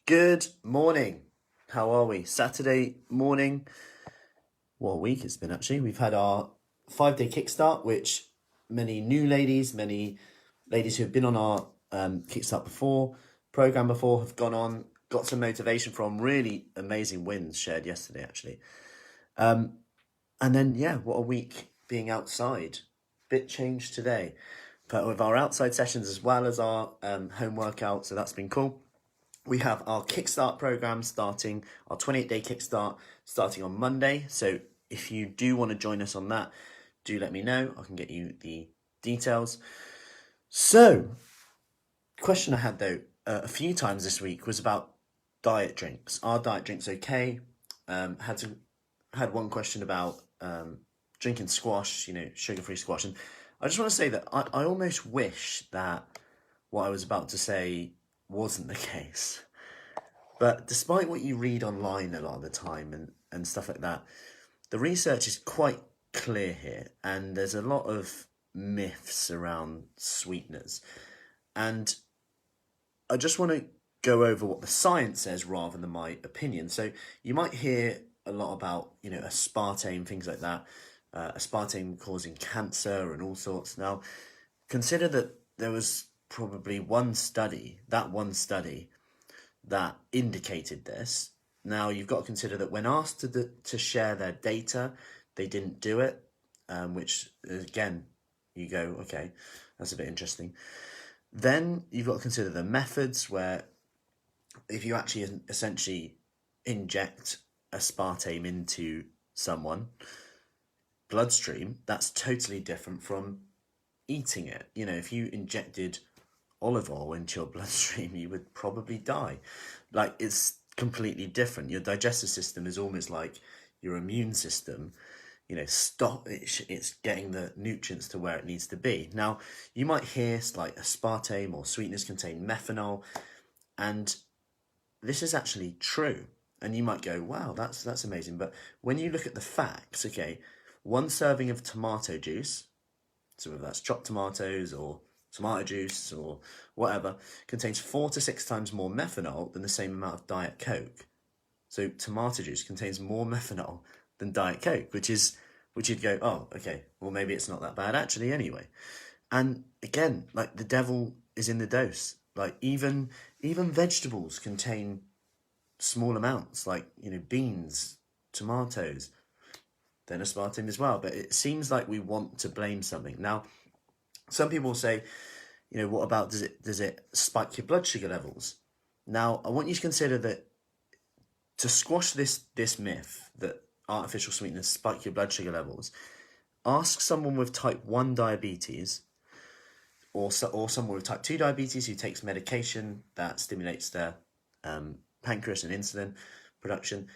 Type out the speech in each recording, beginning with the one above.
Good morning. How are we? Saturday morning. What a week it's been, actually. We've had our 5-day kickstart, which many ladies who've been on our kickstart program before, have gone on, got some motivation from. Really amazing wins shared yesterday, actually. And then, yeah, what a week being outside. Bit changed today, but with our outside sessions as well as our home workout, so that's been cool. We have our Kickstart program starting, our 28-day Kickstart starting on Monday. So if you do want to join us on that, do let me know. I can get you the details. So, question I had though a few times this week was about diet drinks. Are diet drinks okay? Had one question about drinking squash, sugar-free squash. And I just want to say that I almost wish that what I was about to say wasn't the case. But despite what you read online a lot of the time and stuff like that, the research is quite clear here, and there's a lot of myths around sweeteners. And I just want to go over what the science says rather than my opinion. So you might hear a lot about, aspartame, things like that, aspartame causing cancer and all sorts. Now, consider that there was probably one study that indicated this. Now, you've got to consider that when asked to share their data, they didn't do it, which, again, you go, okay, that's a bit interesting. Then you've got to consider the methods where if you actually essentially inject aspartame into someone bloodstream, that's totally different from eating it. If you injected olive oil into your bloodstream, you would probably die. Like, it's completely different. Your digestive system is almost like your immune system. It's getting the nutrients to where it needs to be. Now, you might hear like aspartame or sweeteners contain methanol, and this is actually true. And you might go, wow, that's amazing. But when you look at the facts, okay, one serving of tomato juice, so whether that's chopped tomatoes or tomato juice or whatever, contains 4 to 6 times more methanol than the same amount of Diet Coke. So tomato juice contains more methanol than Diet Coke, which you'd go, oh, okay, well, maybe it's not that bad actually anyway. And again, like, the devil is in the dose. Like, even vegetables contain small amounts, like, beans, tomatoes, then aspartame as well. But it seems like we want to blame something. Now, some people say, what about, does it spike your blood sugar levels? Now, I want you to consider that to squash this myth that artificial sweeteners spike your blood sugar levels, ask someone with type 1 diabetes or someone with type 2 diabetes who takes medication that stimulates their pancreas and insulin production.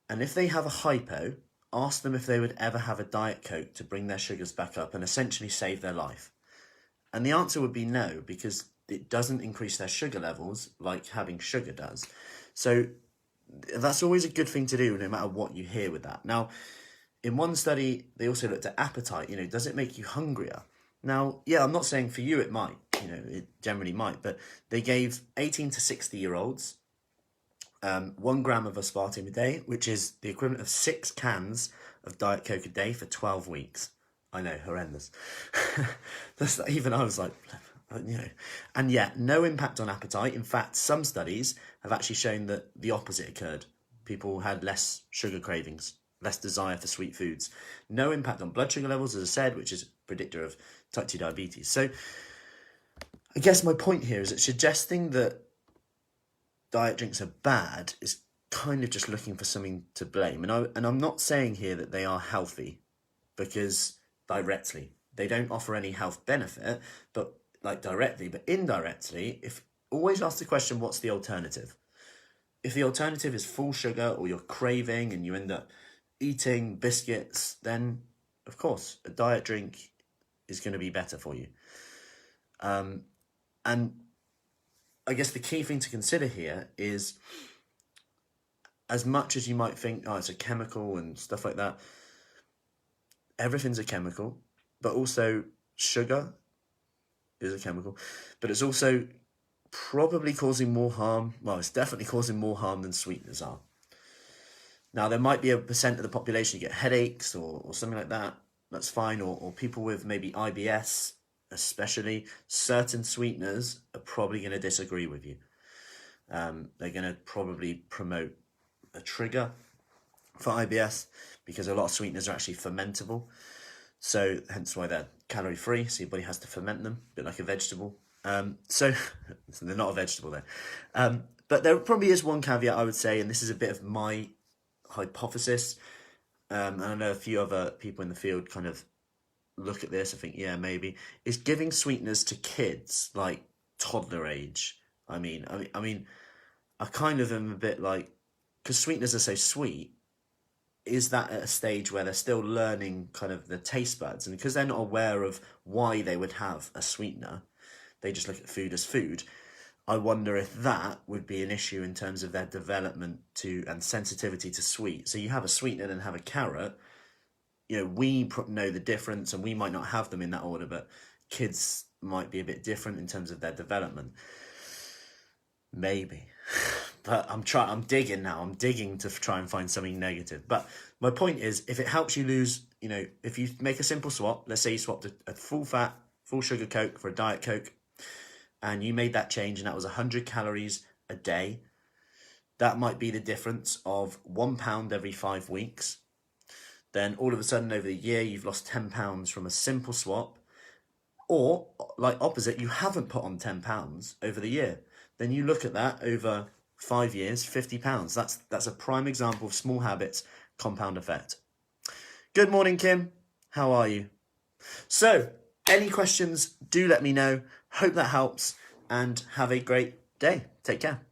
And if they have a hypo, ask them if they would ever have a Diet Coke to bring their sugars back up and essentially save their life. And the answer would be no, because it doesn't increase their sugar levels like having sugar does. So that's always a good thing to do, no matter what you hear with that. Now, in one study, they also looked at appetite. Does it make you hungrier? Now, yeah, I'm not saying for you it might. It generally might. But they gave 18 to 60-year-olds 1 gram of aspartame a day, which is the equivalent of 6 cans of Diet Coke a day for 12 weeks. I know, horrendous. Even I was like, and yet no impact on appetite. In fact, some studies have actually shown that the opposite occurred. People had less sugar cravings, less desire for sweet foods. No impact on blood sugar levels, as I said, which is a predictor of type 2 diabetes. So I guess my point here is that suggesting that diet drinks are bad is kind of just looking for something to blame. And I'm not saying here that they are healthy, because directly they don't offer any health benefit, but directly, but indirectly, if always ask the question, what's the alternative? If the alternative is full sugar or you're craving and you end up eating biscuits, then of course a diet drink is going to be better for you. And I guess the key thing to consider here is, as much as you might think, oh, it's a chemical and stuff like that, everything's a chemical, but also sugar is a chemical, but it's also probably causing more harm. Well, it's definitely causing more harm than sweeteners are. Now, there might be a percent of the population you get headaches or something like that. That's fine. Or people with maybe IBS, especially. Certain sweeteners are probably going to disagree with you. They're going to probably promote a trigger for IBS because a lot of sweeteners are actually fermentable. So hence why they're calorie free. So your body has to ferment them, a bit like a vegetable. So they're not a vegetable though. But there probably is one caveat I would say, and this is a bit of my hypothesis. And I know a few other people in the field kind of look at this. I think, yeah, maybe is giving sweeteners to kids like toddler age. I mean, I kind of am a bit like, because sweeteners are so sweet, is that at a stage where they're still learning kind of the taste buds, and because they're not aware of why they would have a sweetener, they just look at food as food. I wonder if that would be an issue in terms of their development to and sensitivity to sweet. So you have a sweetener and have a carrot. You know, we know the difference, and we might not have them in that order, but kids might be a bit different in terms of their development. Maybe. But I'm digging now. I'm digging to try and find something negative. But my point is, if it helps you lose, you know, if you make a simple swap, let's say you swapped a full fat, full sugar Coke for a Diet Coke, and you made that change and that was 100 calories a day, that might be the difference of £1 every 5 weeks. Then all of a sudden over the year, you've lost 10 pounds from a simple swap. Or, like opposite, you haven't put on 10 pounds over the year. Then you look at that over 5 years, 50 pounds. That's a prime example of small habits, compound effect. Good morning, Kim. How are you? So, any questions, do let me know. Hope that helps, and have a great day. Take care.